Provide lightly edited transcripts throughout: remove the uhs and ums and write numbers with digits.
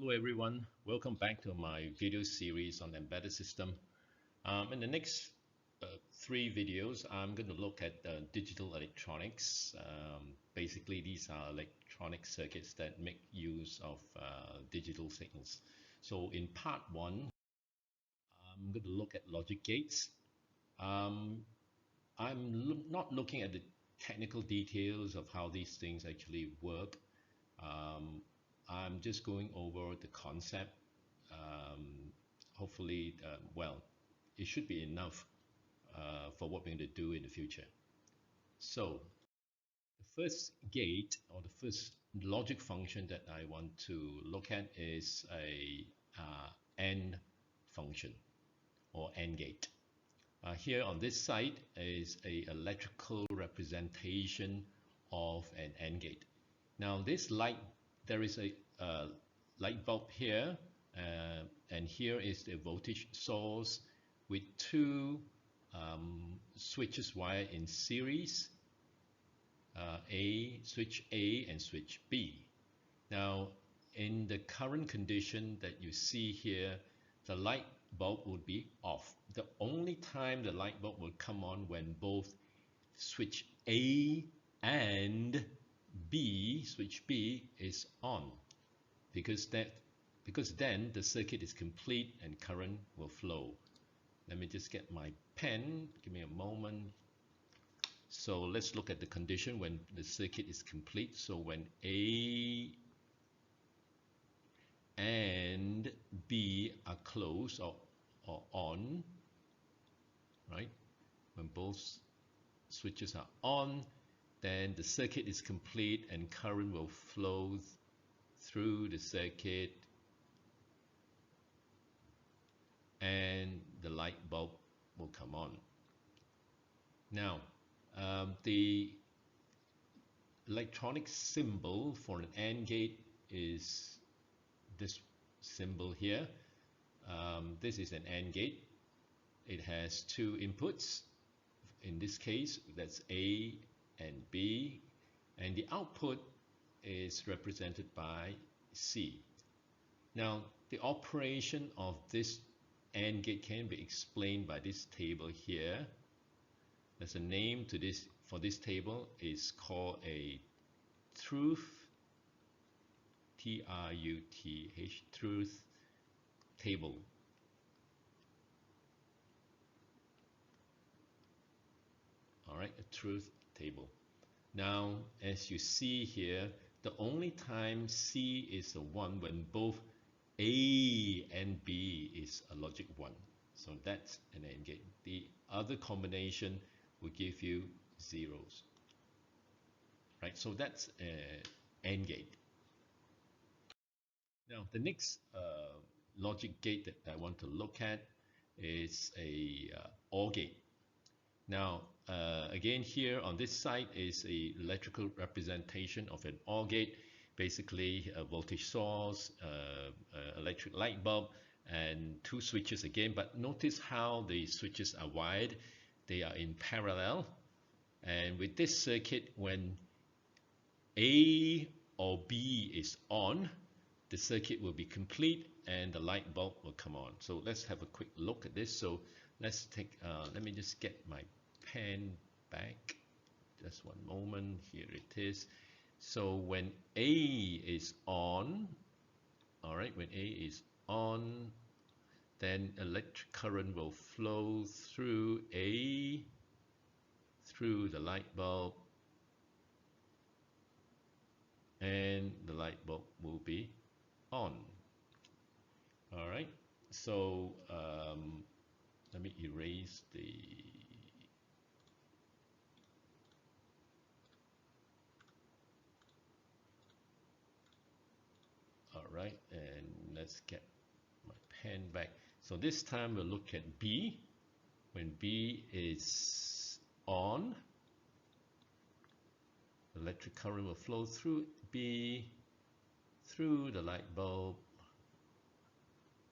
Hello everyone, welcome back to my video series on embedded system. In the next three videos, I'm going to look at digital electronics. Basically, these are electronic circuits that make use of digital signals. So in part one, I'm going to look at logic gates. I'm not looking at the technical details of how these things actually work. I'm just going over the concept. Hopefully, well, it should be enough for what we're going to do in the future. So the first gate or the first logic function that I want to look at is a AND function or AND gate. Here on this side is a electrical representation of an AND gate. Now this light, there is a light bulb here, and here is the voltage source with two switches wired in series, switch A and switch B. Now in the current condition that you see here, the light bulb would be off. The only time the light bulb will come on when both switch A and switch B is on, because then the circuit is complete and current will flow. Let me just get my pen, give me a moment. So let's look at the condition when the circuit is complete. So when A and B are closed or on, right? When both switches are on, then the circuit is complete and current will flow through the circuit and the light bulb will come on. Now, the electronic symbol for an AND gate is this symbol here. This is an AND gate. It has two inputs. In this case, that's A and B, and the output is represented by C. Now, the operation of this AND gate can be explained by this table here. There's a name to this for this table. Is called a truth, T-R-U-T-H, truth table. All right, a truth table. Now, as you see here, the only time C is a 1 when both A and B is a logic 1. So that's an AND gate. The other combination will give you zeros. Right, so that's an AND gate. Now, the next logic gate that I want to look at is a OR gate. Now, again, here on this side is a electrical representation of an OR gate, basically a voltage source, electric light bulb, and two switches again. But notice how the switches are wired. They are in parallel. And with this circuit, when A or B is on, the circuit will be complete and the light bulb will come on. So let's have a quick look at this. So let's take, let me just get my pen back. Just one moment. Here it is. So when A is on, all right, when A is on, then electric current will flow through A, through the light bulb, and the light bulb will be on. All right, so let me erase the all right, and let's get my pen back. So this time we'll look at B. When B is on, electric current will flow through B, through the light bulb,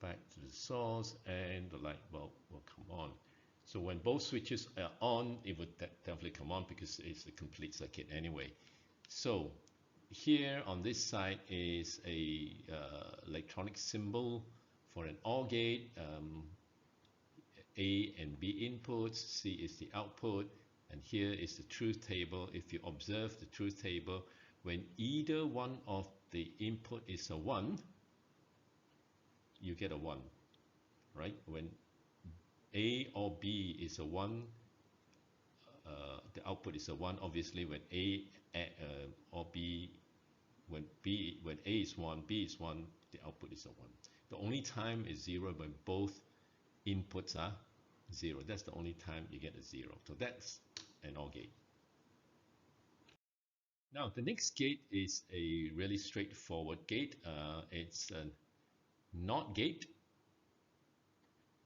back to the source, and the light bulb will come on. So when both switches are on, it would definitely come on because it's a complete circuit anyway. So here on this side is a electronic symbol for an OR gate. A and B inputs, C is the output, and here is the truth table. If you observe the truth table, when either one of the input is a 1, you get a 1, right? When A or B is a 1, the output is a 1. Obviously, when or B, when A is 1, B is 1, the output is a 1. The only time is 0 when both inputs are 0. That's the only time you get a 0. So that's an OR gate. Now, the next gate is a really straightforward gate. It's a NOT gate.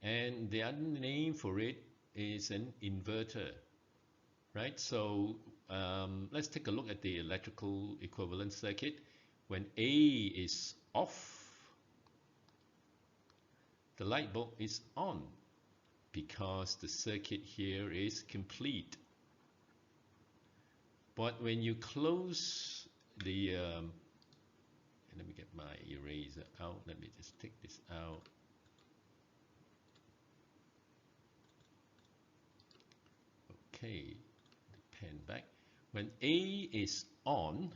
And the other name for it is an inverter, right? So let's take a look at the electrical equivalent circuit. When A is off, the light bulb is on because the circuit here is complete. But when you close the, let me get my eraser out. Let me just take this out. Okay, the pen back. When A is on,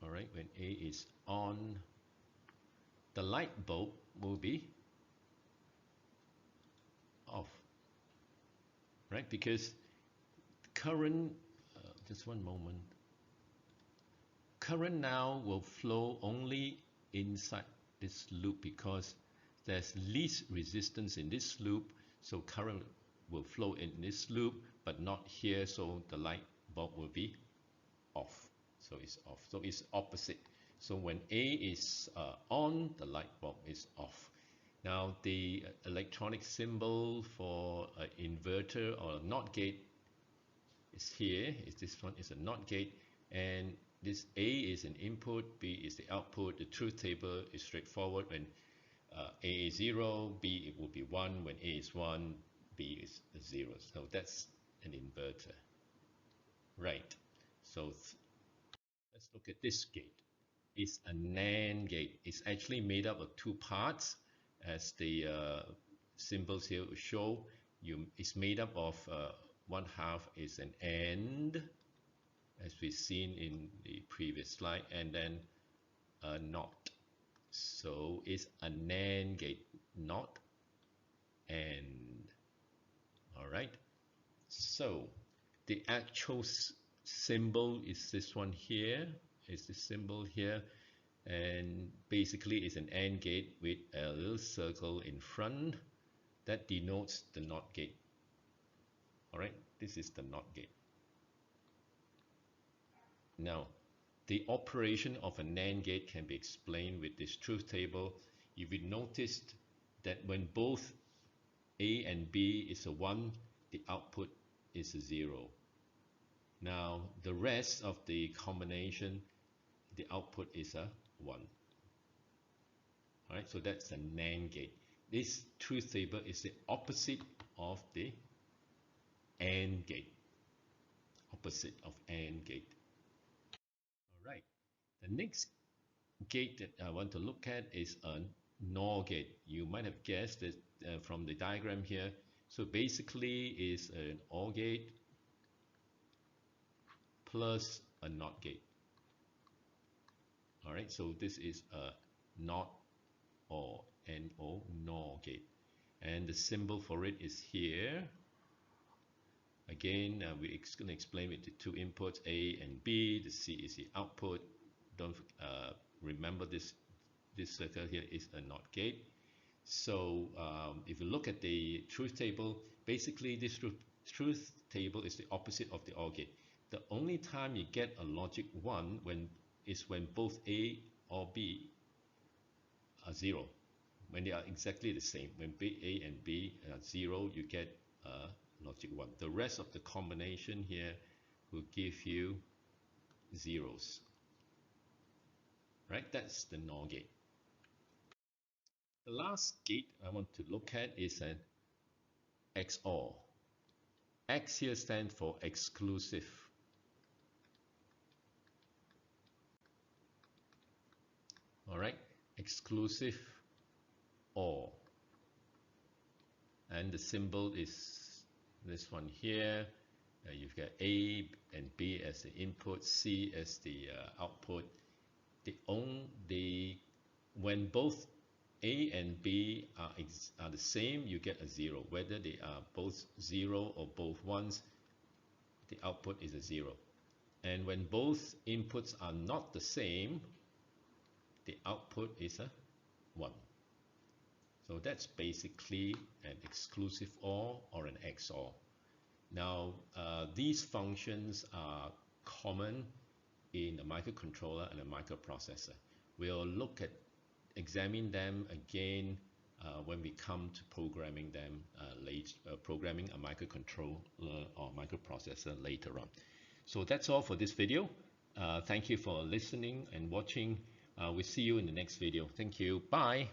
all right, when A is on, the light bulb will be off, right? Because current, just one moment, current now will flow only inside this loop because there's least resistance in this loop, so current will flow in this loop, but not here, so the light bulb will be off. So it's off. So it's opposite. So when A is on, the light bulb is off. Now the electronic symbol for an inverter or a NOT gate is here. This one is a NOT gate, and this A is an input, B is the output. The truth table is straightforward. When A is 0, B it will be 1. When A is 1, B is 0. So that's an inverter. Right. So let's look at this gate. It's a NAND gate. It's actually made up of two parts, as the symbols here show. It's made up of one half is an AND, as we've seen in the previous slide, and then a NOT. So it's a NAND gate, not AND. All right. So the actual symbol is this one here. Is the symbol here, and basically it's an AND gate with a little circle in front that denotes the NOT gate. All right, this is the NOT gate. Now, the operation of a NAND gate can be explained with this truth table. If you noticed that when both A and B is a 1, the output is a 0. Now, the rest of the combination, the output is a 1. All right, so that's a NAND gate. This truth table is the opposite of the AND gate. Opposite of AND gate. All right, the next gate that I want to look at is a NOR gate. You might have guessed that from the diagram here. So basically is an OR gate plus a NOT gate. All right, so this is a NOT or NO, NOR gate. And the symbol for it is here. Again, we're going to explain with the two inputs, A and B. The C is the output. Don't remember this circle here is a NOT gate. So if you look at the truth table, basically this truth table is the opposite of the OR gate. The only time you get a logic 1 is when both A or B are 0. When they are exactly the same, when A and B are 0, you get logic 1. The rest of the combination here will give you zeros. Right? That's the NOR gate. The last gate I want to look at is an XOR. X here stands for exclusive. All right, exclusive OR, and the symbol is this one here. You've got A and B as the input, C as the output. When both A and B are the same, you get a 0. Whether they are both 0 or both 1s, the output is a 0. And when both inputs are not the same, the output is a 1. So that's basically an exclusive OR or an XOR. Now, these functions are common in a microcontroller and a microprocessor. We'll examine them again when we come to programming them programming a microcontroller or microprocessor later on. So that's all for this video. Thank you for listening and watching. We'll see you in the next video. Thank you. Bye.